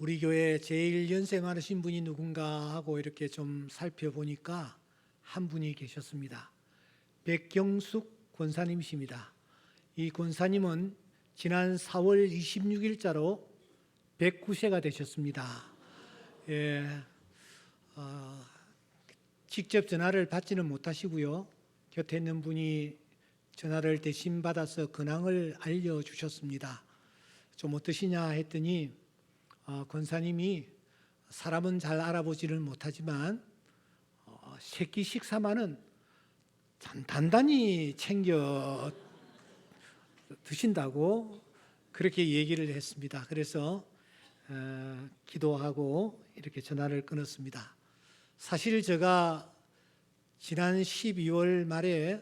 우리 교회 제일 연생하신 분이 누군가 하고 이렇게 좀 살펴보니까 한 분이 계셨습니다. 백경숙 권사님이십니다. 이 권사님은 지난 4월 26일자로 109세가 되셨습니다. 예, 직접 전화를 받지는 못하시고요. 곁에 있는 분이 전화를 대신 받아서 근황을 알려주셨습니다. 좀 어떠시냐 했더니 권사님이 사람은 잘 알아보지를 못하지만 새끼 식사만은 참 단단히 챙겨 드신다고 그렇게 얘기를 했습니다. 그래서 기도하고 이렇게 전화를 끊었습니다. 사실 제가 지난 12월 말에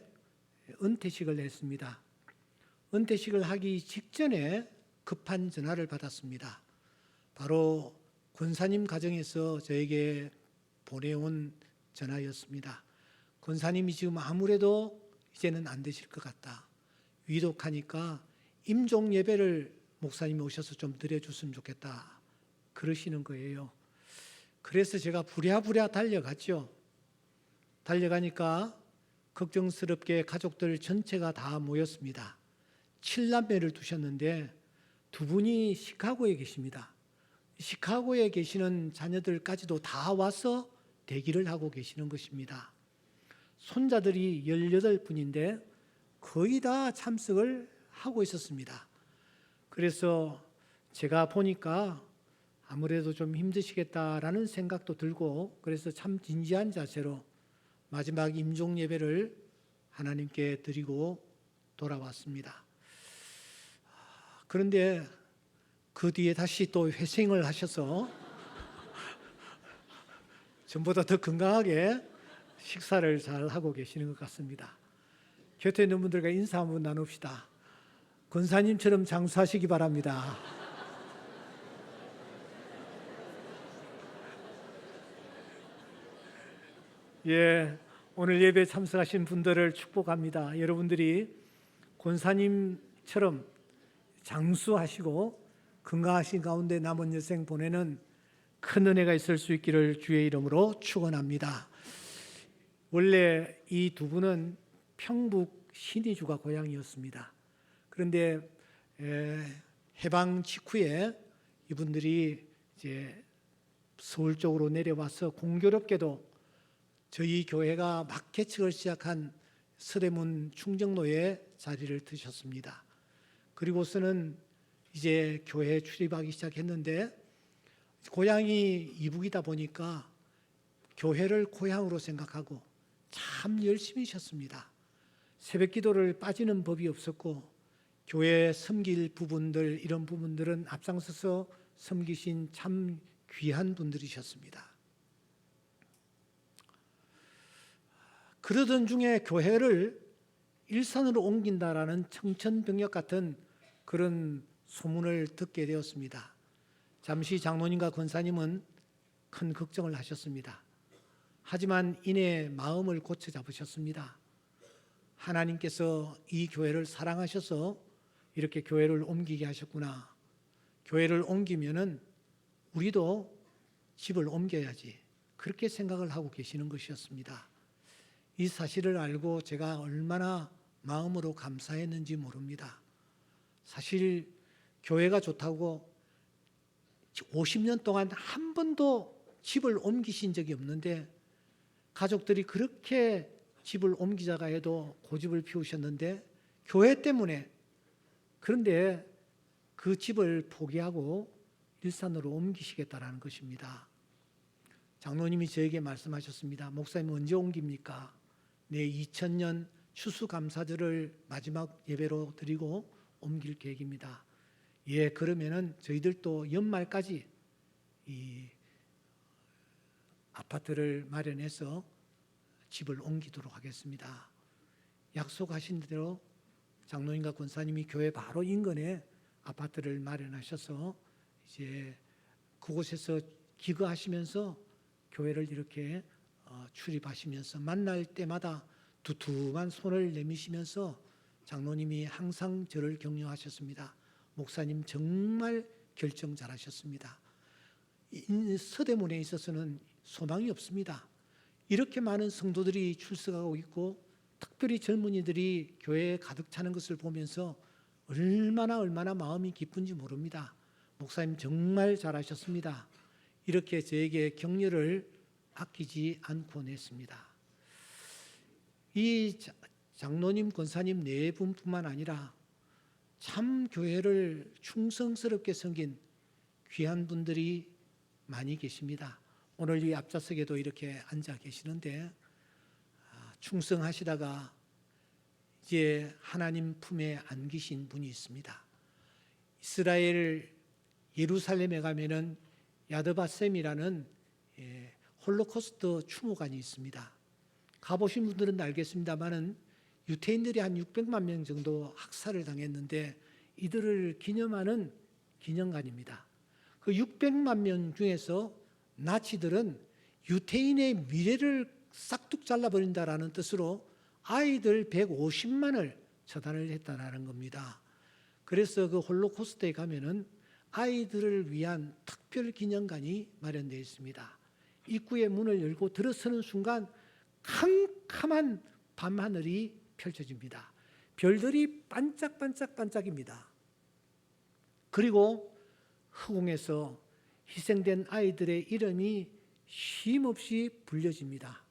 은퇴식을 했습니다. 은퇴식을 하기 직전에 급한 전화를 받았습니다. 바로 권사님 가정에서 저에게 보내온 전화였습니다. 권사님이 지금 아무래도 이제는 안 되실 것 같다. 위독하니까 임종 예배를 목사님이 오셔서 좀 드려줬으면 좋겠다. 그러시는 거예요. 그래서 제가 부랴부랴 달려갔죠. 달려가니까 걱정스럽게 가족들 전체가 다 모였습니다. 7남매를 두셨는데 두 분이 시카고에 계십니다. 시카고에 계시는 자녀들까지도 다 와서 대기를 하고 계시는 것입니다. 손자들이 18분인데 거의 다 참석을 하고 있었습니다. 그래서 제가 보니까 아무래도 좀 힘드시겠다라는 생각도 들고 그래서 참 진지한 자세로 마지막 임종 예배를 하나님께 드리고 돌아왔습니다. 그런데 그 뒤에 다시 또 회생을 하셔서 전보다 더 건강하게 식사를 잘 하고 계시는 것 같습니다. 곁에 있는 분들과 인사 한번 나눕시다. 권사님처럼 장수하시기 바랍니다. 예, 오늘 예배에 참석하신 분들을 축복합니다. 여러분들이 권사님처럼 장수하시고 건강하신 가운데 남은 여생 보내는 큰 은혜가 있을 수 있기를 주의 이름으로 축원합니다. 원래 이 두 분은 평북 신의주가 고향이었습니다. 그런데 해방 직후에 이분들이 이제 서울 쪽으로 내려와서 공교롭게도 저희 교회가 막 개척을 시작한 서대문 충정로에 자리를 드셨습니다. 그리고서는 이제 교회에 출입하기 시작했는데 고향이 이북이다 보니까 교회를 고향으로 생각하고 참 열심히셨습니다. 새벽 기도를 빠지는 법이 없었고 교회 섬길 부분들 이런 부분들은 앞장서서 섬기신 참 귀한 분들이셨습니다. 그러던 중에 교회를 일산으로 옮긴다라는 청천벽력 같은 그런 소문을 듣게 되었습니다. 잠시 장로님과 권사님은 큰 걱정을 하셨습니다. 하지만 이내 마음을 고쳐 잡으셨습니다. 하나님께서 이 교회를 사랑하셔서 이렇게 교회를 옮기게 하셨구나. 교회를 옮기면은 우리도 집을 옮겨야지. 그렇게 생각을 하고 계시는 것이었습니다. 이 사실을 알고 제가 얼마나 마음으로 감사했는지 모릅니다. 사실 교회가 좋다고 50년 동안 한 번도 집을 옮기신 적이 없는데 가족들이 그렇게 집을 옮기자가 해도 고집을 피우셨는데 교회 때문에 그런데 그 집을 포기하고 일산으로 옮기시겠다라는 것입니다. 장로님이 저에게 말씀하셨습니다. 목사님 언제 옮깁니까? 내 2000년 추수감사절을 마지막 예배로 드리고 옮길 계획입니다. 예, 그러면은 저희들도 연말까지 이 아파트를 마련해서 집을 옮기도록 하겠습니다. 약속하신 대로 장로님과 권사님이 교회 바로 인근에 아파트를 마련하셔서 이제 그곳에서 기거하시면서 교회를 이렇게 출입하시면서 만날 때마다 두툼한 손을 내미시면서 장로님이 항상 저를 격려하셨습니다. 목사님 정말 결정 잘하셨습니다. 서대문에 있어서는 소망이 없습니다. 이렇게 많은 성도들이 출석하고 있고 특별히 젊은이들이 교회에 가득 차는 것을 보면서 얼마나 마음이 기쁜지 모릅니다. 목사님 정말 잘하셨습니다. 이렇게 저에게 격려를 아끼지 않고 냈습니다. 이 장로님, 권사님 네 분뿐만 아니라 참 교회를 충성스럽게 섬긴 귀한 분들이 많이 계십니다. 오늘 이 앞좌석에도 이렇게 앉아 계시는데 충성하시다가 이제 하나님 품에 안기신 분이 있습니다. 이스라엘 예루살렘에 가면은 야드바셈이라는 홀로코스트 추모관이 있습니다. 가보신 분들은 알겠습니다만은 유태인들이 한 600만 명 정도 학살을 당했는데 이들을 기념하는 기념관입니다. 그 600만 명 중에서 나치들은 유태인의 미래를 싹둑 잘라버린다라는 뜻으로 아이들 150만을 처단을 했다는 겁니다. 그래서 그 홀로코스트에 가면은 아이들을 위한 특별 기념관이 마련되어 있습니다. 입구의 문을 열고 들어서는 순간 캄캄한 밤하늘이 펼쳐집니다. 별들이 반짝반짝입니다. 그리고 허공에서 희생된 아이들의 이름이 쉼없이 불려집니다.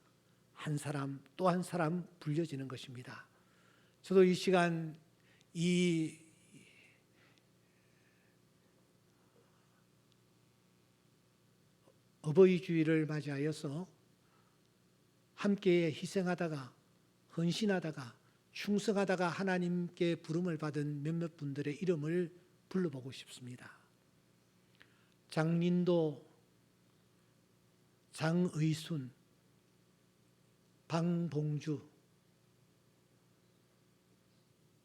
한 사람 또 한 사람 불려지는 것입니다. 저도 이 시간 이 어버이 주일을 맞이하여서 함께 희생하다가 헌신하다가 충성하다가 하나님께 부름을 받은 몇몇 분들의 이름을 불러보고 싶습니다. 장린도, 장의순, 방봉주,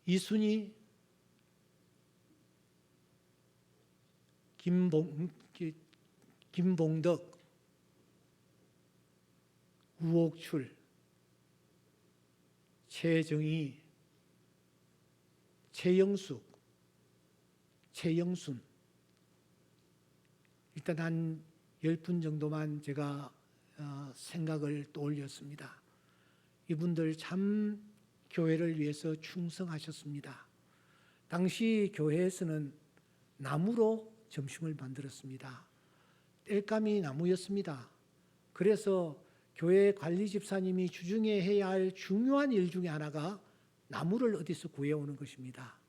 이순희, 김봉덕, 우옥출, 최정희, 최영숙, 최영순, 일단 한 10분 정도만 제가 생각을 떠올렸습니다. 이분들 참 교회를 위해서 충성하셨습니다. 당시 교회에서는 나무로 점심을 만들었습니다. 땔감이 나무였습니다. 그래서 교회 관리 집사님이 주중에 해야 할 중요한 일 중에 하나가 나무를 어디서 구해오는 것입니다.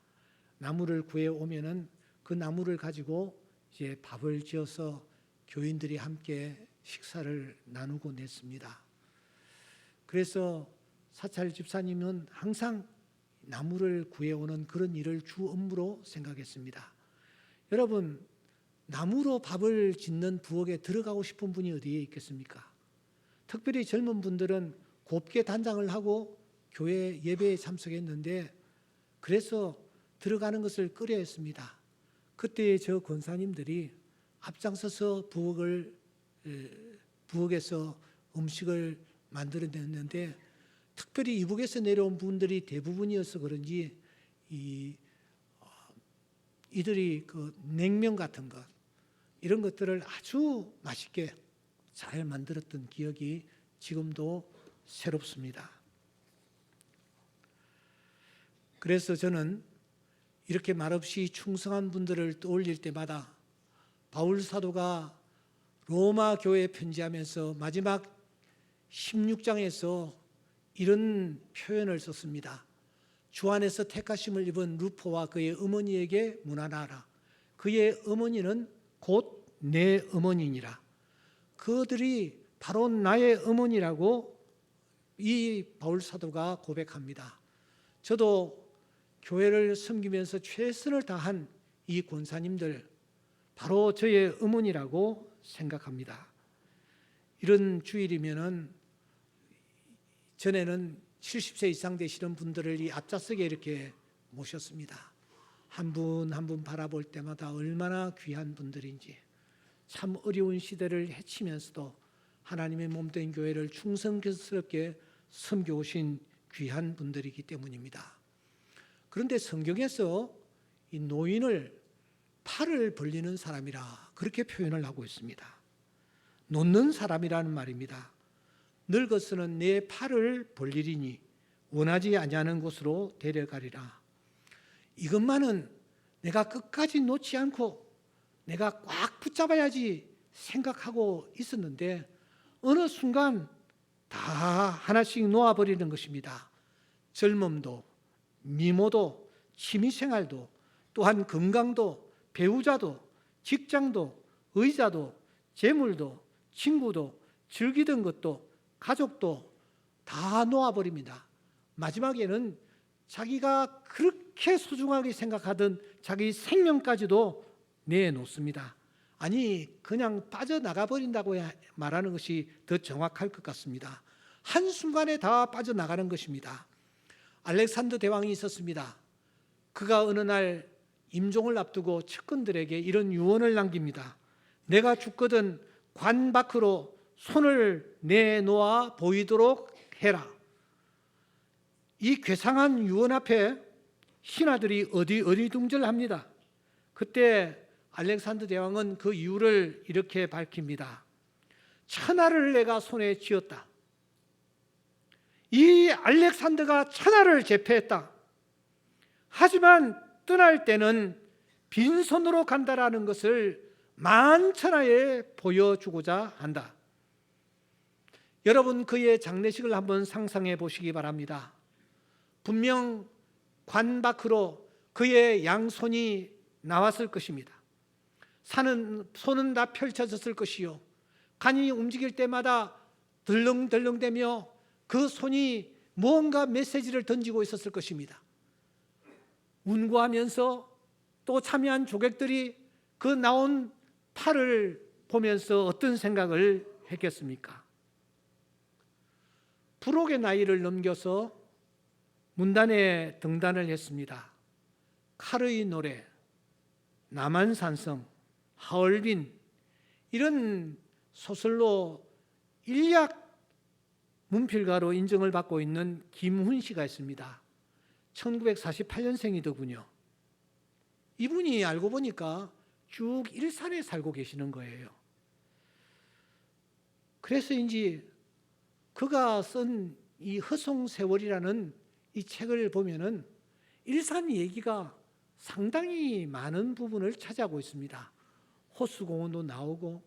나무를 구해오면은 그 나무를 가지고 이제 밥을 지어서 교인들이 함께 식사를 나누고 냈습니다. 그래서 사찰 집사님은 항상 나무를 구해오는 그런 일을 주 업무로 생각했습니다. 여러분, 나무로 밥을 짓는 부엌에 들어가고 싶은 분이 어디에 있겠습니까? 특별히 젊은 분들은 곱게 단장을 하고 교회 예배에 참석했는데 그래서 들어가는 것을 꺼려했습니다. 그때 저 권사님들이 앞장서서 부엌에서 음식을 만들어냈는데 특별히 이북에서 내려온 분들이 대부분이어서 그런지 이들이 그 냉면 같은 것 이런 것들을 아주 맛있게 잘 만들었던 기억이 지금도 새롭습니다. 그래서 저는 이렇게 말없이 충성한 분들을 떠올릴 때마다 바울 사도가 로마 교회에 편지하면서 마지막 16장에서 이런 표현을 썼습니다. 주 안에서 택하심을 입은 루포와 그의 어머니에게 문안하라. 그의 어머니는 곧 내 어머니니라. 그들이 바로 나의 어머니라고 이 바울 사도가 고백합니다. 저도 교회를 섬기면서 최선을 다한 이 권사님들 바로 저의 어머니라고 생각합니다. 이런 주일이면은 전에는 70세 이상 되시는 분들을 이 앞좌석에 이렇게 모셨습니다. 한 분 한 분 바라볼 때마다 얼마나 귀한 분들인지 참 어려운 시대를 헤치면서도 하나님의 몸된 교회를 충성스럽게 섬겨오신 귀한 분들이기 때문입니다. 그런데 성경에서 이 노인을 팔을 벌리는 사람이라 그렇게 표현을 하고 있습니다. 놓는 사람이라는 말입니다. 늙어서는 내 팔을 벌리리니 원하지 아니하는 곳으로 데려가리라. 이것만은 내가 끝까지 놓지 않고 내가 꽉 붙잡아야지 생각하고 있었는데 어느 순간 다 하나씩 놓아버리는 것입니다. 젊음도, 미모도, 취미생활도, 또한 건강도, 배우자도, 직장도, 의자도, 재물도, 친구도, 즐기던 것도, 가족도 다 놓아버립니다. 마지막에는 자기가 그렇게 소중하게 생각하던 자기 생명까지도 내놓습니다. 아니, 그냥 빠져나가 버린다고 말하는 것이 더 정확할 것 같습니다. 한순간에 다 빠져나가는 것입니다. 알렉산더 대왕이 있었습니다. 그가 어느 날 임종을 앞두고 측근들에게 이런 유언을 남깁니다. 내가 죽거든 관 밖으로 손을 내놓아 보이도록 해라. 이 괴상한 유언 앞에 신하들이 어리둥절합니다. 그때 알렉산더 대왕은 그 이유를 이렇게 밝힙니다. 천하를 내가 손에 쥐었다. 이 알렉산더가 천하를 제패했다. 하지만 떠날 때는 빈손으로 간다라는 것을 만천하에 보여주고자 한다. 여러분, 그의 장례식을 한번 상상해 보시기 바랍니다. 분명 관 밖으로 그의 양손이 나왔을 것입니다. 손은 다 펼쳐졌을 것이요, 간이 움직일 때마다 덜렁덜렁대며 그 손이 무언가 메시지를 던지고 있었을 것입니다. 운구하면서 또 참여한 조객들이 그 나온 팔을 보면서 어떤 생각을 했겠습니까? 불혹의 나이를 넘겨서 문단에 등단을 했습니다. 칼의 노래, 남한산성, 하얼빈, 이런 소설로 일약 문필가로 인정을 받고 있는 김훈 씨가 있습니다. 1948년생이더군요. 이분이 알고 보니까 쭉 일산에 살고 계시는 거예요. 그래서인지 그가 쓴 이 허송세월이라는 이 책을 보면은 일산 얘기가 상당히 많은 부분을 차지하고 있습니다. 호수공원도 나오고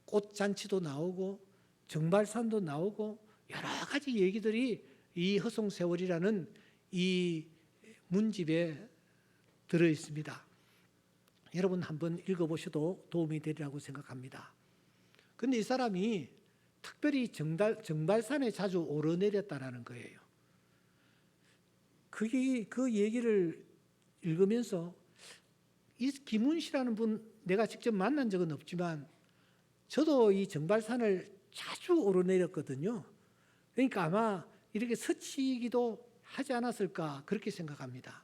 꽃잔치도 나오고 정발산도 나오고 여러 가지 얘기들이 이 허송세월이라는 이 문집에 들어 있습니다. 여러분 한번 읽어보셔도 도움이 되리라고 생각합니다. 그런데 이 사람이 특별히 정발산에 자주 오르내렸다는 거예요. 그 얘기를 읽으면서 이 김훈 씨라는 분 내가 직접 만난 적은 없지만 저도 이 정발산을 자주 오르내렸거든요. 그러니까 아마 이렇게 스치기도 하지 않았을까 그렇게 생각합니다.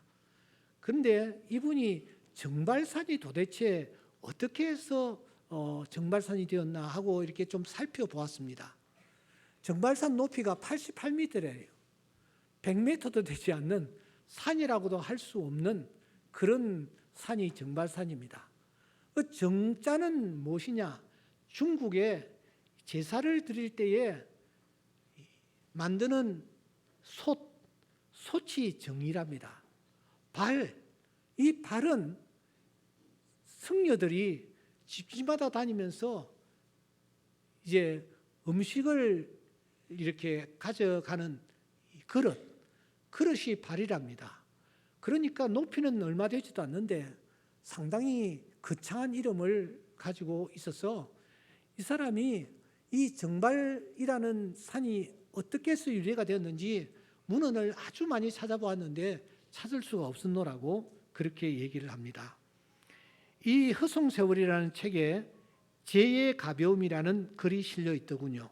그런데 이분이 정발산이 도대체 어떻게 해서 정발산이 되었나 하고 이렇게 좀 살펴보았습니다. 정발산 높이가 88m래요. 100m도 되지 않는 산이라고도 할 수 없는 그런 산이 정발산입니다. 그 정자는 무엇이냐? 중국에 제사를 드릴 때에 만드는 솥이 정이랍니다. 이 발은 승려들이 집집마다 다니면서 이제 음식을 이렇게 가져가는 그릇이 발이랍니다. 그러니까 높이는 얼마 되지도 않는데 상당히 거창한 이름을 가지고 있어서 이 사람이 이 정발이라는 산이 어떻게 해서 유래가 되었는지 문헌을 아주 많이 찾아보았는데 찾을 수가 없었노라고 그렇게 얘기를 합니다. 이 허송세월이라는 책에 죄의 가벼움이라는 글이 실려 있더군요.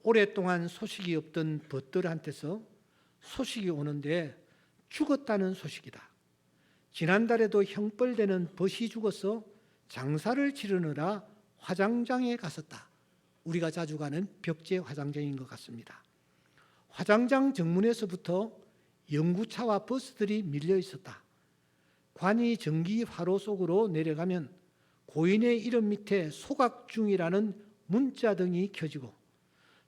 오랫동안 소식이 없던 벗들한테서 소식이 오는데 죽었다는 소식이다. 지난달에도 형벌되는 벗이 죽어서 장사를 치르느라 화장장에 갔었다. 우리가 자주 가는 벽제 화장장인 것 같습니다. 화장장 정문에서부터 연구차와 버스들이 밀려 있었다. 관이 전기 화로 속으로 내려가면 고인의 이름 밑에 소각중이라는 문자 등이 켜지고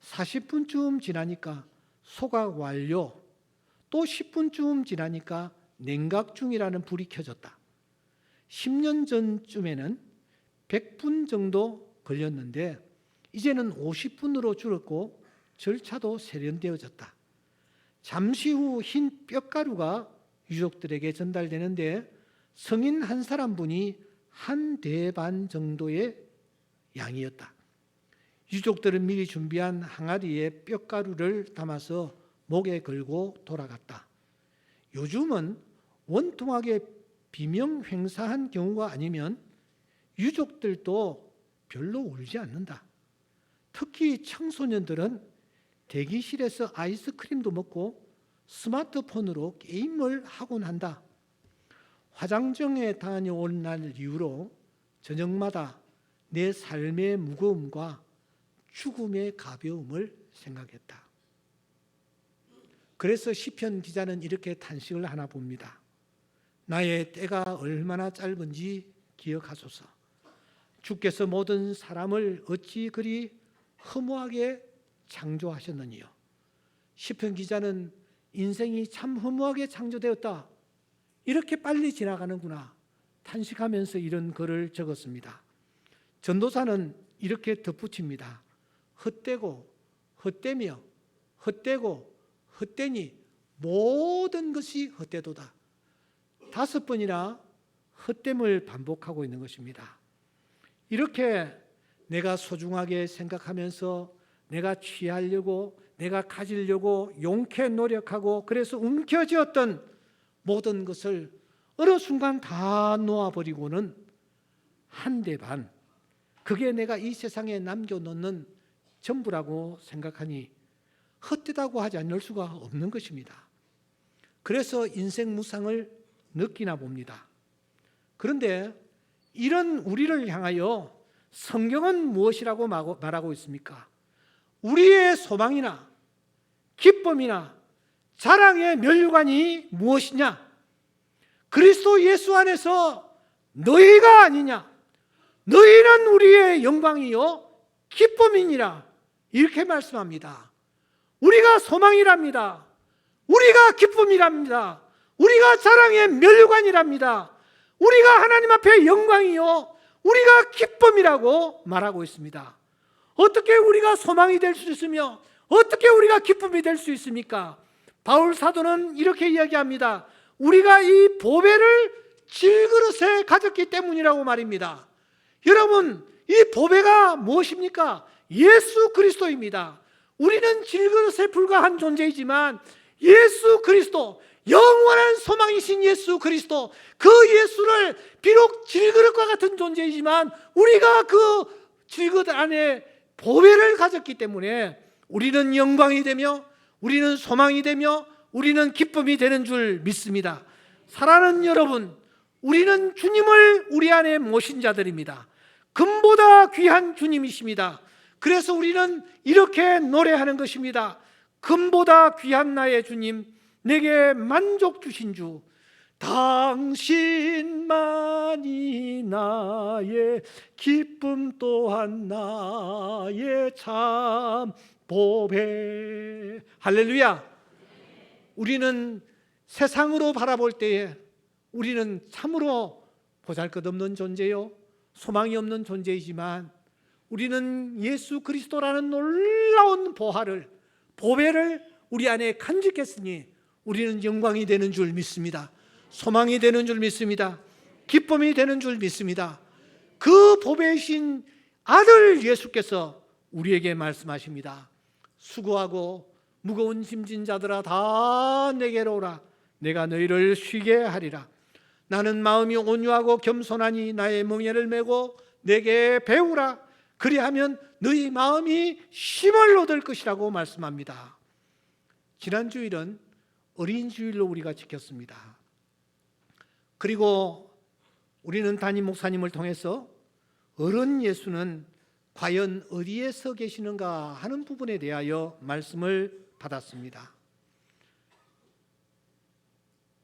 40분쯤 지나니까 소각 완료, 또 10분쯤 지나니까 냉각 중이라는 불이 켜졌다. 10년 전쯤에는 100분 정도 걸렸는데 이제는 50분으로 줄었고 절차도 세련되어졌다. 잠시 후 흰 뼈가루가 유족들에게 전달되는데 성인 한 사람분이 한 대 반 정도의 양이었다. 유족들은 미리 준비한 항아리에 뼈가루를 담아서 목에 걸고 돌아갔다. 요즘은 원통하게 비명 횡사한 경우가 아니면 유족들도 별로 울지 않는다. 특히 청소년들은 대기실에서 아이스크림도 먹고 스마트폰으로 게임을 하곤 한다. 화장정에 다녀온 날 이후로 저녁마다 내 삶의 무거움과 죽음의 가벼움을 생각했다. 그래서 시편 기자는 이렇게 탄식을 하나 봅니다. 나의 때가 얼마나 짧은지 기억하소서. 주께서 모든 사람을 어찌 그리 허무하게 창조하셨느니요. 시편 기자는 인생이 참 허무하게 창조되었다, 이렇게 빨리 지나가는구나 탄식하면서 이런 글을 적었습니다. 전도사는 이렇게 덧붙입니다. 헛되고 헛되며 헛되고 헛되니 모든 것이 헛되도다. 5번이나 헛됨을 반복하고 있는 것입니다. 이렇게 내가 소중하게 생각하면서 내가 취하려고, 내가 가지려고 용케 노력하고 그래서 움켜쥐었던 모든 것을 어느 순간 다 놓아버리고는 한 대 반, 그게 내가 이 세상에 남겨놓는 전부라고 생각하니 헛되다고 하지 않을 수가 없는 것입니다. 그래서 인생 무상을 느끼나 봅니다. 그런데 이런 우리를 향하여 성경은 무엇이라고 말하고 있습니까? 우리의 소망이나 기쁨이나 자랑의 면류관이 무엇이냐? 그리스도 예수 안에서 너희가 아니냐? 너희는 우리의 영광이요 기쁨이니라, 이렇게 말씀합니다. 우리가 소망이랍니다. 우리가 기쁨이랍니다. 우리가 자랑의 면류관이랍니다. 우리가 하나님 앞에 영광이요 우리가 기쁨이라고 말하고 있습니다. 어떻게 우리가 소망이 될 수 있으며 어떻게 우리가 기쁨이 될 수 있습니까? 바울 사도는 이렇게 이야기합니다. 우리가 이 보배를 질그릇에 가졌기 때문이라고 말입니다. 여러분, 이 보배가 무엇입니까? 예수 그리스도입니다. 우리는 질그릇에 불과한 존재이지만 예수 그리스도, 영원한 소망이신 예수 그리스도, 그 예수를 비록 질그릇과 같은 존재이지만 우리가 그 질그릇 안에 보배를 가졌기 때문에 우리는 영광이 되며 우리는 소망이 되며 우리는 기쁨이 되는 줄 믿습니다. 사랑하는 여러분, 우리는 주님을 우리 안에 모신 자들입니다. 금보다 귀한 주님이십니다. 그래서 우리는 이렇게 노래하는 것입니다. 금보다 귀한 나의 주님, 내게 만족 주신 주, 당신만이 나의 기쁨 또한 나의 참 보배. 할렐루야. 우리는 세상으로 바라볼 때에 우리는 참으로 보잘것없는 존재요 소망이 없는 존재이지만 우리는 예수 그리스도라는 놀라운 보배를 우리 안에 간직했으니 우리는 영광이 되는 줄 믿습니다. 소망이 되는 줄 믿습니다. 기쁨이 되는 줄 믿습니다. 그 보배이신 아들 예수께서 우리에게 말씀하십니다. 수고하고 무거운 짐진 자들아 다 내게로 오라. 내가 너희를 쉬게 하리라. 나는 마음이 온유하고 겸손하니 나의 멍에를 메고 내게 배우라. 그리하면 너희 마음이 쉼을 얻을 것이라고 말씀합니다. 지난 주일은 어린 주일로 우리가 지켰습니다. 그리고 우리는 담임 목사님을 통해서 어른 예수는 과연 어디에 서 계시는가 하는 부분에 대하여 말씀을 받았습니다.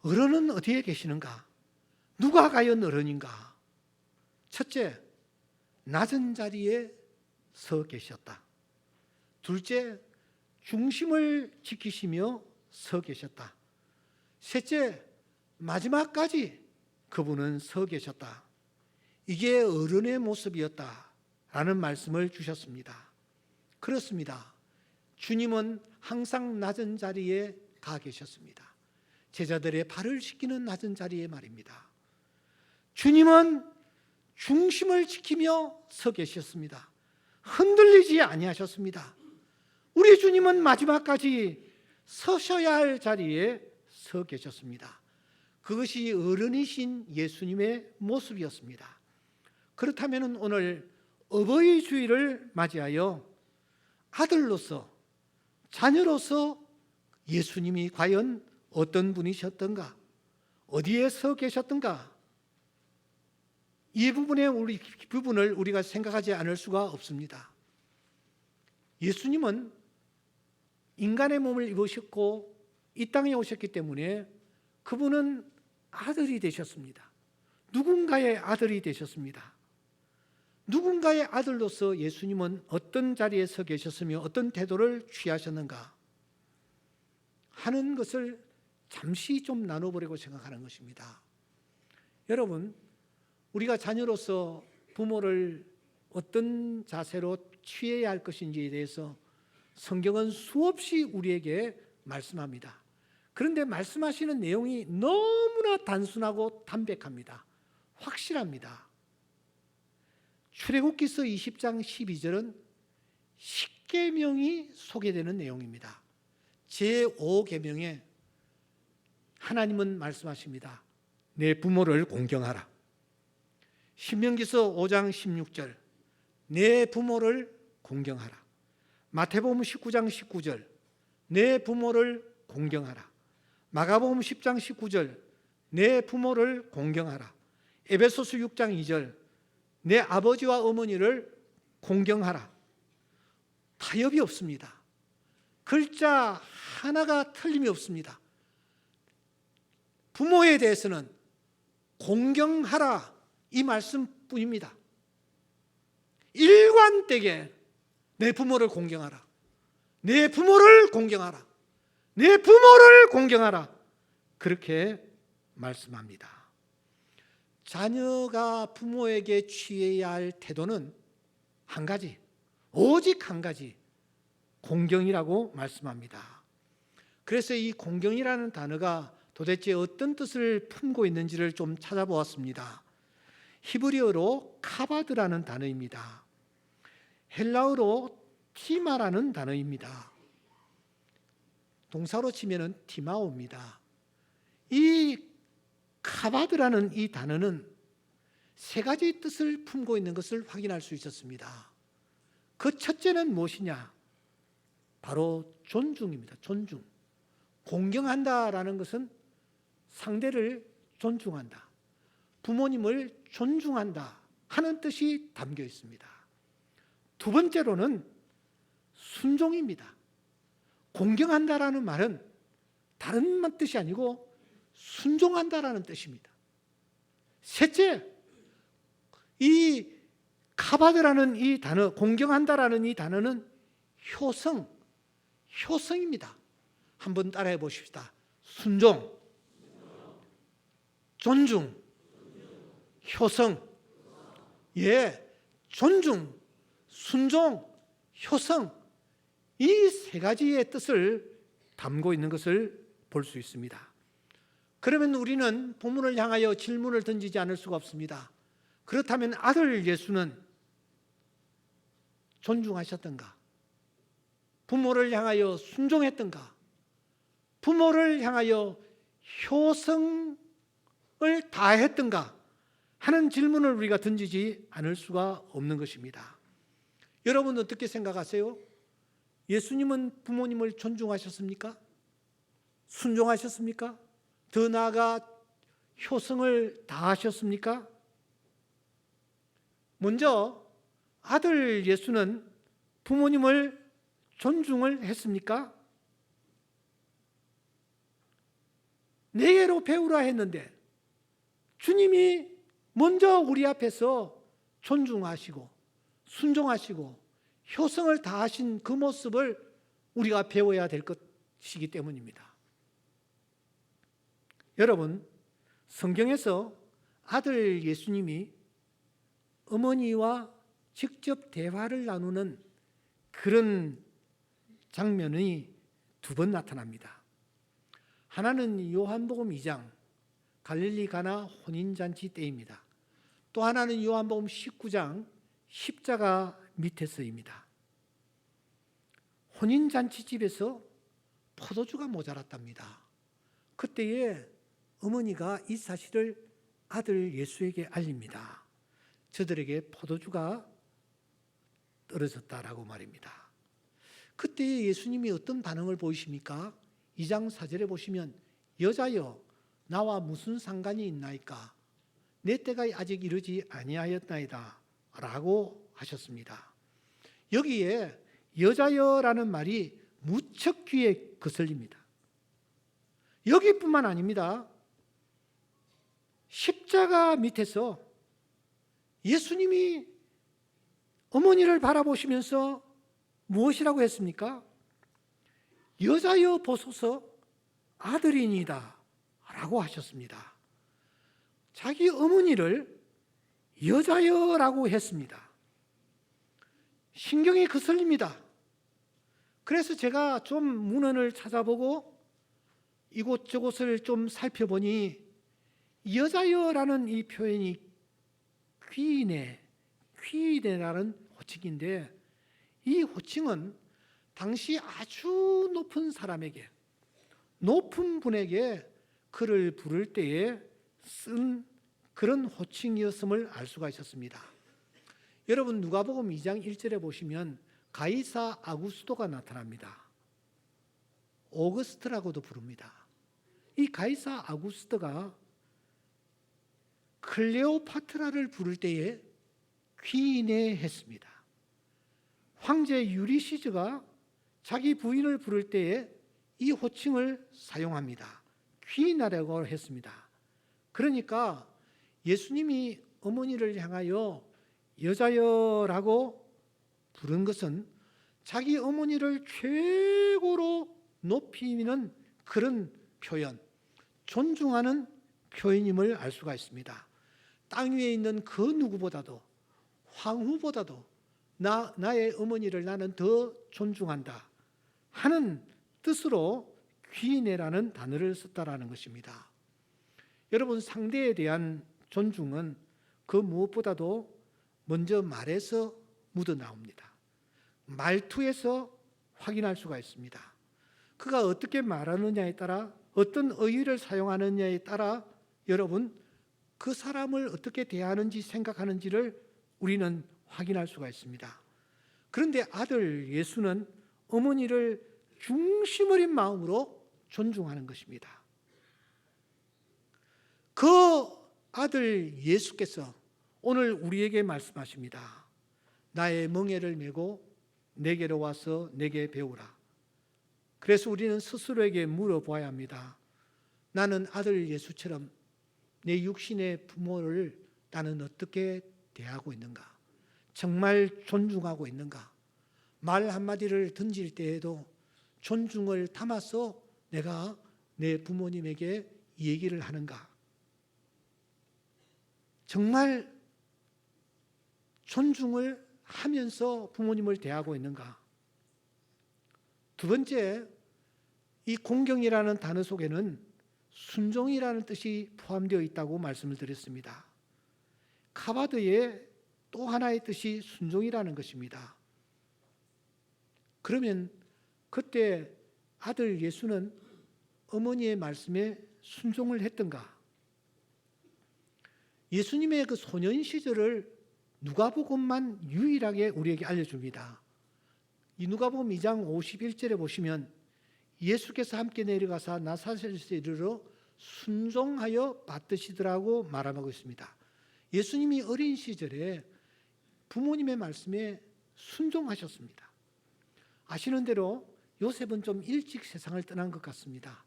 어른은 어디에 계시는가? 누가 과연 어른인가? 첫째, 낮은 자리에 서 계셨다. 둘째, 중심을 지키시며 서 계셨다. 셋째, 마지막까지 그분은 서 계셨다. 이게 어른의 모습이었다라는 말씀을 주셨습니다. 그렇습니다. 주님은 항상 낮은 자리에 가 계셨습니다. 제자들의 발을 씻기는 낮은 자리에 말입니다. 주님은 중심을 지키며 서 계셨습니다. 흔들리지 아니하셨습니다. 우리 주님은 마지막까지 서셔야 할 자리에 서 계셨습니다. 그것이 어른이신 예수님의 모습이었습니다. 그렇다면 오늘 어버이 주일을 맞이하여 아들로서, 자녀로서 예수님이 과연 어떤 분이셨던가, 어디에 서 계셨던가, 이 부분을 우리가 생각하지 않을 수가 없습니다. 예수님은 인간의 몸을 입으셨고 이 땅에 오셨기 때문에 그분은 아들이 되셨습니다. 누군가의 아들이 되셨습니다. 누군가의 아들로서 예수님은 어떤 자리에 서 계셨으며 어떤 태도를 취하셨는가 하는 것을 잠시 좀 나눠보려고 생각하는 것입니다. 여러분, 우리가 자녀로서 부모를 어떤 자세로 취해야 할 것인지에 대해서 성경은 수없이 우리에게 말씀합니다. 그런데 말씀하시는 내용이 너무나 단순하고 담백합니다. 확실합니다. 출애굽기서 20장 12절은 십계명이 소개되는 내용입니다. 제5계명에 하나님은 말씀하십니다. 내 부모를 공경하라. 신명기서 5장 16절 내 부모를 공경하라. 마태복음 19장 19절 내 부모를 공경하라. 마가복음 10장 19절 내 부모를 공경하라. 에베소서 6장 2절 내 아버지와 어머니를 공경하라. 타협이 없습니다. 글자 하나가 틀림이 없습니다. 부모에 대해서는 공경하라 이 말씀뿐입니다. 일관되게 내 부모를 공경하라. 내 부모를 공경하라. 내 부모를 공경하라. 그렇게 말씀합니다. 자녀가 부모에게 취해야 할 태도는 한 가지, 오직 한 가지, 공경이라고 말씀합니다. 그래서 이 공경이라는 단어가 도대체 어떤 뜻을 품고 있는지를 좀 찾아보았습니다. 히브리어로 카바드라는 단어입니다. 헬라어로 티마라는 단어입니다. 동사로 치면은 티마오입니다. 이 카바드라는 이 단어는 세 가지 뜻을 품고 있는 것을 확인할 수 있었습니다. 그 첫째는 무엇이냐? 바로 존중입니다. 존중. 공경한다라는 것은 상대를 존중한다, 부모님을 존중한다 하는 뜻이 담겨 있습니다. 두 번째로는 순종입니다. 공경한다라는 말은 다른 뜻이 아니고 순종한다라는 뜻입니다. 셋째, 이 카바드라는 이 단어, 공경한다라는 이 단어는 효성입니다. 한번 따라해 보십시다. 순종, 존중, 효성. 예, 존중, 순종, 효성. 이 세 가지의 뜻을 담고 있는 것을 볼 수 있습니다. 그러면 우리는 부모를 향하여 질문을 던지지 않을 수가 없습니다. 그렇다면 아들 예수는 존중하셨던가? 부모를 향하여 순종했던가? 부모를 향하여 효성을 다했던가? 하는 질문을 우리가 던지지 않을 수가 없는 것입니다. 여러분 어떻게 생각하세요? 예수님은 부모님을 존중하셨습니까? 순종하셨습니까? 더 나아가 효성을 다하셨습니까? 먼저 아들 예수는 부모님을 존중을 했습니까? 내게로 배우라 했는데 주님이 먼저 우리 앞에서 존중하시고 순종하시고 효성을 다하신 그 모습을 우리가 배워야 될 것이기 때문입니다. 여러분, 성경에서 아들 예수님이 어머니와 직접 대화를 나누는 그런 장면이 두 번 나타납니다. 하나는 요한복음 2장 갈릴리 가나 혼인잔치 때입니다. 또 하나는 요한복음 19장 십자가 밑에서입니다. 혼인잔치집에서 포도주가 모자랐답니다. 그때에 어머니가 이 사실을 아들 예수에게 알립니다. 저들에게 포도주가 떨어졌다라고 말입니다. 그때 예수님이 어떤 반응을 보이십니까? 2장 4절에 보시면 여자여 나와 무슨 상관이 있나이까? 내 때가 아직 이르지 아니하였나이다 라고 하셨습니다. 여기에 여자여라는 말이 무척 귀에 거슬립니다. 여기뿐만 아닙니다. 십자가 밑에서 예수님이 어머니를 바라보시면서 무엇이라고 했습니까? 여자여 보소서 아들이니이다 라고 하셨습니다. 자기 어머니를 여자여라고 했습니다. 신경이 거슬립니다. 그래서 제가 좀 문헌을 찾아보고 이곳저곳을 좀 살펴보니 여자여라는 이 표현이 퀴이네라는 호칭인데 이 호칭은 당시 아주 높은 사람에게, 높은 분에게 그를 부를 때에 쓴 그런 호칭이었음을 알 수가 있었습니다. 여러분 누가복음 2장 1절에 보시면 가이사 아구스토가 나타납니다. 오거스트라고도 부릅니다. 이 가이사 아구스토가 클레오파트라를 부를 때에 퀴이네했습니다. 황제 유리시즈가 자기 부인을 부를 때에 이 호칭을 사용합니다. 퀴이나라고 했습니다. 그러니까 예수님이 어머니를 향하여 여자여라고 부른 것은 자기 어머니를 최고로 높이는 그런 표현, 존중하는 표현임을 알 수가 있습니다. 땅 위에 있는 그 누구보다도, 황후보다도 나의 어머니를 나는 더 존중한다 하는 뜻으로 귀인애라는 단어를 썼다라는 것입니다. 여러분 상대에 대한 존중은 그 무엇보다도 먼저 말에서 묻어나옵니다. 말투에서 확인할 수가 있습니다. 그가 어떻게 말하느냐에 따라, 어떤 어휘를 사용하느냐에 따라 여러분 그 사람을 어떻게 대하는지 생각하는지를 우리는 확인할 수가 있습니다. 그런데 아들 예수는 어머니를 중심 어린 마음으로 존중하는 것입니다. 그 아들 예수께서 오늘 우리에게 말씀하십니다. 나의 멍에를 메고 내게로 와서 내게 배우라. 그래서 우리는 스스로에게 물어봐야 합니다. 나는 아들 예수처럼 내 육신의 부모를 나는 어떻게 대하고 있는가? 정말 존중하고 있는가? 말 한마디를 던질 때에도 존중을 담아서 내가 내 부모님에게 얘기를 하는가? 정말 존중을 하면서 부모님을 대하고 있는가? 두 번째, 이 공경이라는 단어 속에는 순종이라는 뜻이 포함되어 있다고 말씀을 드렸습니다. 카바드의 또 하나의 뜻이 순종이라는 것입니다. 그러면 그때 아들 예수는 어머니의 말씀에 순종을 했던가? 예수님의 그 소년 시절을 누가복음만 유일하게 우리에게 알려줍니다. 이 누가복음 2장 51절에 보시면 예수께서 함께 내려가사 나사렛에 이르러 순종하여 받드시더라고 말하고 있습니다. 예수님이 어린 시절에 부모님의 말씀에 순종하셨습니다. 아시는 대로 요셉은 좀 일찍 세상을 떠난 것 같습니다.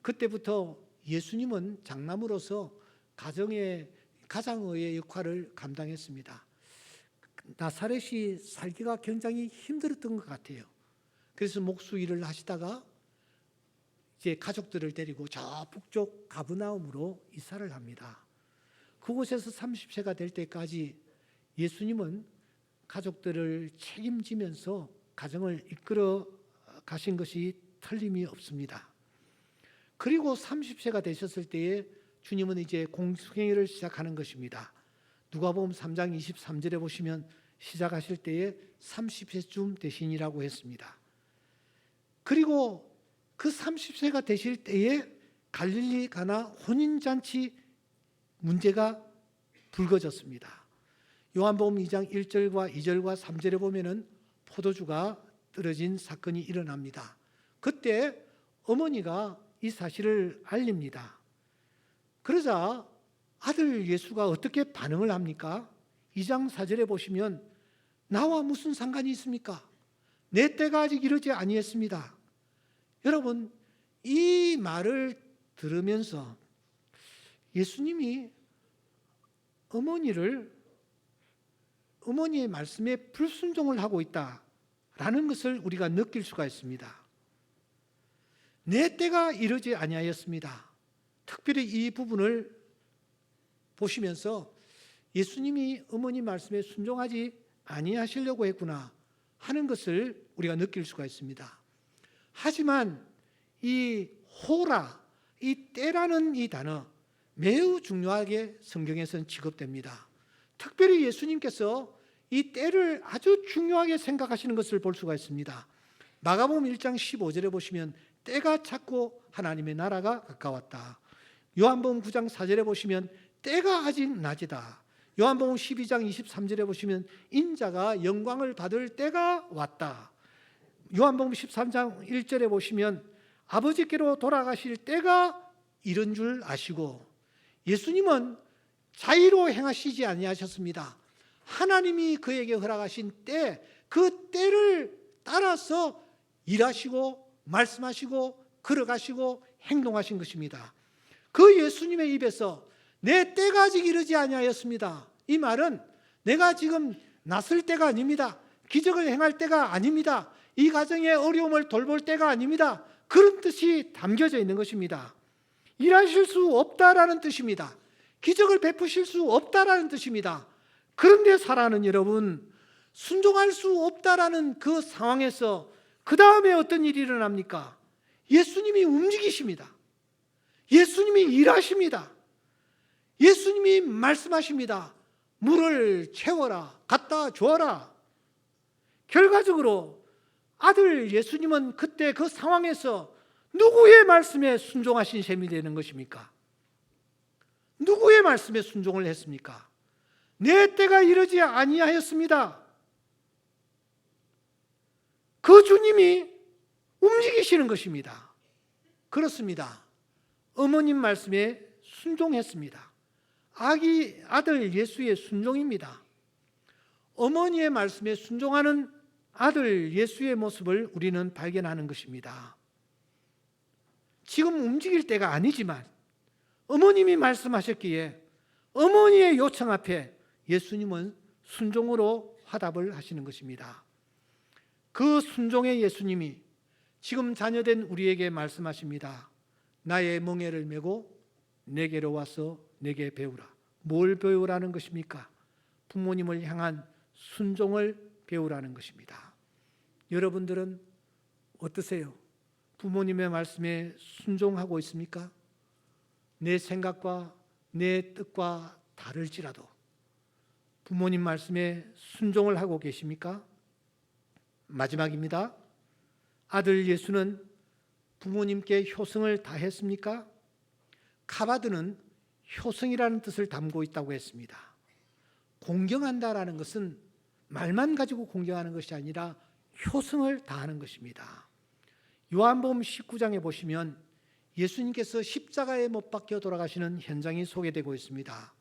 그때부터 예수님은 장남으로서 가장의 역할을 감당했습니다. 나사렛이 살기가 굉장히 힘들었던 것 같아요. 그래서 목수 일을 하시다가 이제 가족들을 데리고 저 북쪽 가브나움으로 이사를 합니다. 그곳에서 30세가 될 때까지 예수님은 가족들을 책임지면서 가정을 이끌어 가신 것이 틀림이 없습니다. 그리고 30세가 되셨을 때에 주님은 이제 공생애를 시작하는 것입니다. 누가복음 3장 23절에 보시면 시작하실 때에 30세쯤 되시니라고 했습니다. 그리고 그 30세가 되실 때에 갈릴리 가나 혼인잔치 문제가 불거졌습니다. 요한복음 2장 1절과 2절과 3절에 보면은 포도주가 떨어진 사건이 일어납니다. 그때 어머니가 이 사실을 알립니다. 그러자 아들 예수가 어떻게 반응을 합니까? 2장 4절에 보시면 나와 무슨 상관이 있습니까? 내 때가 아직 이르지 아니했습니다. 여러분, 이 말을 들으면서 예수님이 어머니의 말씀에 불순종을 하고 있다라는 것을 우리가 느낄 수가 있습니다. 내 때가 이르지 아니하였습니다. 특별히 이 부분을 보시면서 예수님이 어머니 말씀에 순종하지 아니하시려고 했구나 하는 것을 우리가 느낄 수가 있습니다. 하지만 이 호라, 이 때라는 이 단어 매우 중요하게 성경에서는 지급됩니다. 특별히 예수님께서 이 때를 아주 중요하게 생각하시는 것을 볼 수가 있습니다. 마가복음 1장 15절에 보시면 때가 찼고 하나님의 나라가 가까웠다. 요한복음 9장 4절에 보시면 때가 아직 낮이다. 요한복음 12장 23절에 보시면 인자가 영광을 받을 때가 왔다. 요한복음 13장 1절에 보시면 아버지께로 돌아가실 때가 이른 줄 아시고, 예수님은 자의로 행하시지 아니하셨습니다. 하나님이 그에게 허락하신 때, 그 때를 따라서 일하시고 말씀하시고 걸어가시고 행동하신 것입니다. 그 예수님의 입에서 내 때가 아직 이르지 아니하였습니다. 이 말은 내가 지금 나설 때가 아닙니다. 기적을 행할 때가 아닙니다. 이 가정의 어려움을 돌볼 때가 아닙니다. 그런 뜻이 담겨져 있는 것입니다. 일하실 수 없다라는 뜻입니다. 기적을 베푸실 수 없다라는 뜻입니다. 그런데 사랑하는 여러분, 순종할 수 없다라는 그 상황에서 그 다음에 어떤 일이 일어납니까? 예수님이 움직이십니다. 예수님이 일하십니다. 예수님이 말씀하십니다. 물을 채워라, 갖다 주어라. 결과적으로 아들 예수님은 그때 그 상황에서 누구의 말씀에 순종하신 셈이 되는 것입니까? 누구의 말씀에 순종을 했습니까? 내 때가 이르지 아니하였습니다. 그 주님이 움직이시는 것입니다. 그렇습니다. 어머님 말씀에 순종했습니다. 아들 예수의 순종입니다. 어머니의 말씀에 순종하는 아들 예수의 모습을 우리는 발견하는 것입니다. 지금 움직일 때가 아니지만 어머님이 말씀하셨기에 어머니의 요청 앞에 예수님은 순종으로 화답을 하시는 것입니다. 그 순종의 예수님이 지금 자녀된 우리에게 말씀하십니다. 나의 멍에를 메고 내게로 와서 내게 배우라. 뭘 배우라는 것입니까? 부모님을 향한 순종을 배우라는 것입니다. 여러분들은 어떠세요? 부모님의 말씀에 순종하고 있습니까? 내 생각과 내 뜻과 다를지라도 부모님 말씀에 순종을 하고 계십니까? 마지막입니다. 아들 예수는 부모님께 효성을 다했습니까? 카바드는 효성이라는 뜻을 담고 있다고 했습니다. 공경한다라는 것은 말만 가지고 공경하는 것이 아니라 효성을 다하는 것입니다. 요한복음 19장에 보시면 예수님께서 십자가에 못 박혀 돌아가시는 현장이 소개되고 있습니다.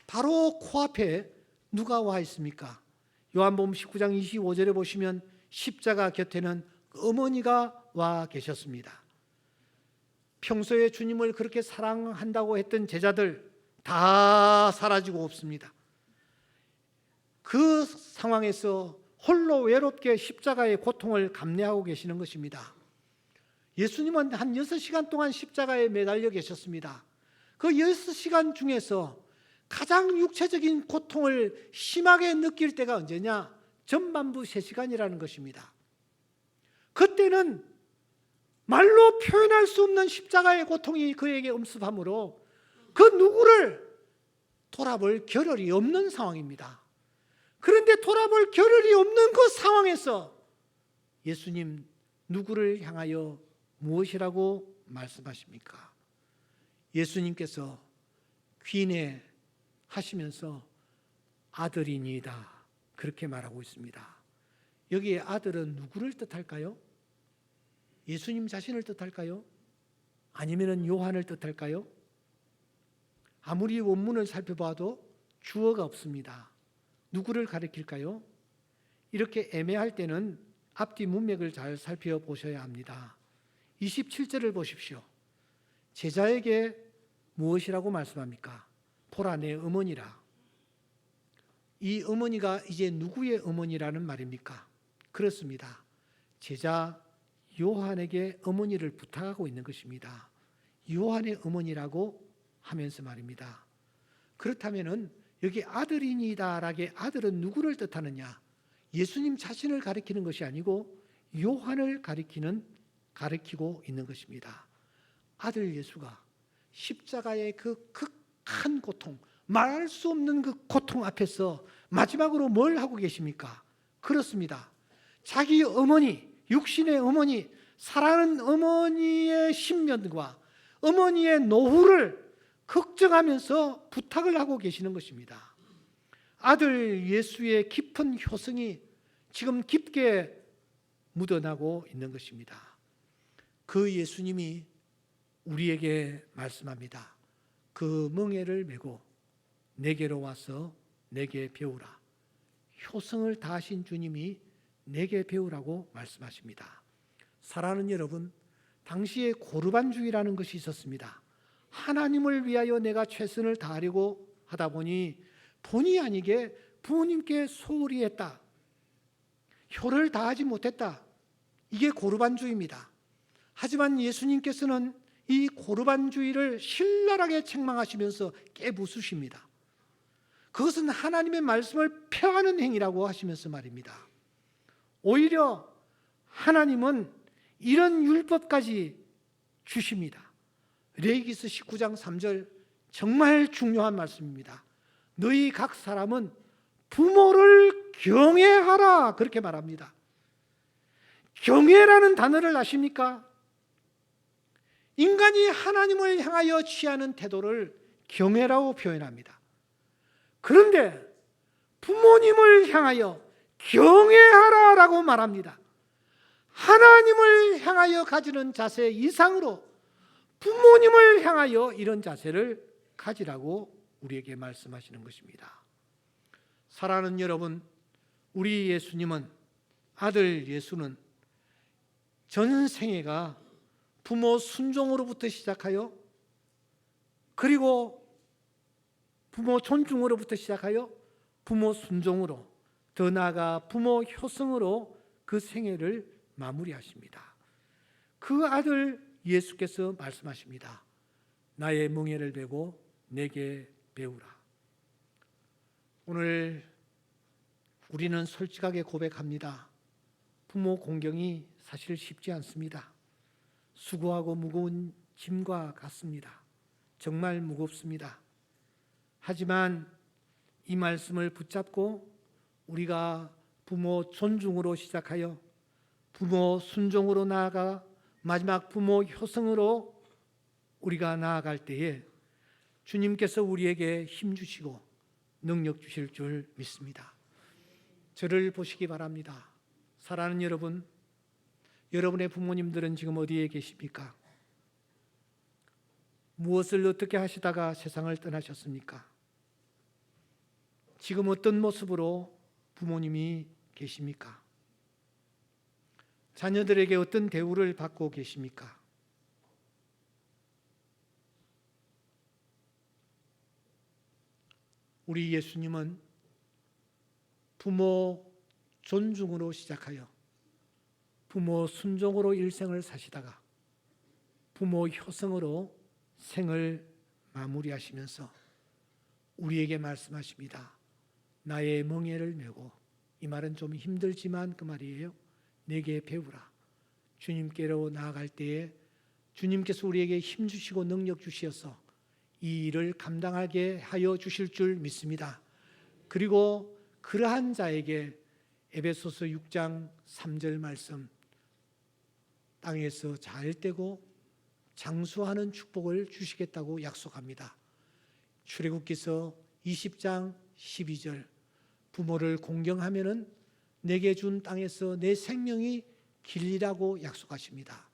바로 코앞에 누가 와 있습니까? 요한복음 19장 25절에 보시면 십자가 곁에는 어머니가 와 계셨습니다. 평소에 주님을 그렇게 사랑한다고 했던 제자들 다 사라지고 없습니다. 그 상황에서 홀로 외롭게 십자가의 고통을 감내하고 계시는 것입니다. 예수님은 한 6시간 동안 십자가에 매달려 계셨습니다. 그 6시간 중에서 가장 육체적인 고통을 심하게 느낄 때가 언제냐? 전반부 3시간이라는 것입니다. 그때는 말로 표현할 수 없는 십자가의 고통이 그에게 엄습하므로 그 누구를 돌아볼 겨를이 없는 상황입니다. 그런데 돌아볼 겨를이 없는 그 상황에서 예수님 누구를 향하여 무엇이라고 말씀하십니까? 예수님께서 귀인해 하시면서 아들이니이다 그렇게 말하고 있습니다. 여기에 아들은 누구를 뜻할까요? 예수님 자신을 뜻할까요? 아니면 요한을 뜻할까요? 아무리 원문을 살펴봐도 주어가 없습니다. 누구를 가리킬까요? 이렇게 애매할 때는 앞뒤 문맥을 잘 살펴보셔야 합니다. 27절을 보십시오. 제자에게 무엇이라고 말씀합니까? 보라 내 어머니라. 이 어머니가 이제 누구의 어머니라는 말입니까? 그렇습니다. 제자 요한에게 어머니를 부탁하고 있는 것입니다. 요한의 어머니라고 하면서 말입니다. 그렇다면 여기 아들이니다라게 아들은 누구를 뜻하느냐? 예수님 자신을 가리키는 것이 아니고 요한을 가리키고 있는 것입니다. 아들 예수가 십자가의 그 극한 고통, 말할 수 없는 그 고통 앞에서 마지막으로 뭘 하고 계십니까? 그렇습니다. 자기 어머니, 육신의 어머니, 사랑하는 어머니의 신면과 어머니의 노후를 걱정하면서 부탁을 하고 계시는 것입니다. 아들 예수의 깊은 효성이 지금 깊게 묻어나고 있는 것입니다. 그 예수님이 우리에게 말씀합니다. 그 멍에를 메고 내게로 와서 내게 배우라. 효성을 다하신 주님이 내게 배우라고 말씀하십니다. 사랑하는 여러분, 당시에 고르반주의라는 것이 있었습니다. 하나님을 위하여 내가 최선을 다하려고 하다 보니 본의 아니게 부모님께 소홀히 했다. 효를 다하지 못했다. 이게 고르반주의입니다. 하지만 예수님께서는 이 고르반주의를 신랄하게 책망하시면서 깨부수십니다. 그것은 하나님의 말씀을 폐하는 행위라고 하시면서 말입니다. 오히려 하나님은 이런 율법까지 주십니다. 레위기서 19장 3절 정말 중요한 말씀입니다. 너희 각 사람은 부모를 경외하라 그렇게 말합니다. 경외라는 단어를 아십니까? 인간이 하나님을 향하여 취하는 태도를 경외라고 표현합니다. 그런데 부모님을 향하여 경외하라라고 말합니다. 하나님을 향하여 가지는 자세 이상으로 부모님을 향하여 이런 자세를 가지라고 우리에게 말씀하시는 것입니다. 사랑하는 여러분, 우리 예수님은, 아들 예수는 전 생애가 부모 순종으로부터 시작하여 그리고 부모 존중으로부터 시작하여 부모 순종으로 더 나아가 부모 효성으로 그 생애를 마무리하십니다. 그 아들 예수께서 말씀하십니다. 나의 멍에를 베고 내게 배우라. 오늘 우리는 솔직하게 고백합니다. 부모 공경이 사실 쉽지 않습니다. 수고하고 무거운 짐과 같습니다. 정말 무겁습니다. 하지만 이 말씀을 붙잡고 우리가 부모 존중으로 시작하여 부모 순종으로 나아가 마지막 부모 효성으로 우리가 나아갈 때에 주님께서 우리에게 힘 주시고 능력 주실 줄 믿습니다. 저를 보시기 바랍니다. 사랑하는 여러분, 여러분의 부모님들은 지금 어디에 계십니까? 무엇을 어떻게 하시다가 세상을 떠나셨습니까? 지금 어떤 모습으로 부모님이 계십니까? 자녀들에게 어떤 대우를 받고 계십니까? 우리 예수님은 부모 존중으로 시작하여 부모 순종으로 일생을 사시다가 부모 효성으로 생을 마무리하시면서 우리에게 말씀하십니다. 나의 멍에를 메고, 이 말은 좀 힘들지만 그 말이에요. 내게 배우라. 주님께로 나아갈 때에 주님께서 우리에게 힘 주시고 능력 주시어서 이 일을 감당하게 하여 주실 줄 믿습니다. 그리고 그러한 자에게 에베소서 6장 3절 말씀, 땅에서 잘 되고 장수하는 축복을 주시겠다고 약속합니다. 출애굽기서 20장 12절, 부모를 공경하면은 내게 준 땅에서 내 생명이 길리라고 약속하십니다.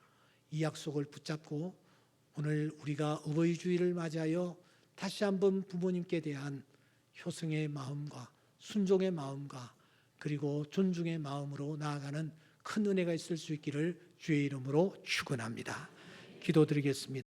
이 약속을 붙잡고 오늘 우리가 어버이주의를 맞이하여 다시 한번 부모님께 대한 효성의 마음과 순종의 마음과 그리고 존중의 마음으로 나아가는 큰 은혜가 있을 수 있기를 주의 이름으로 축원합니다. 기도드리겠습니다.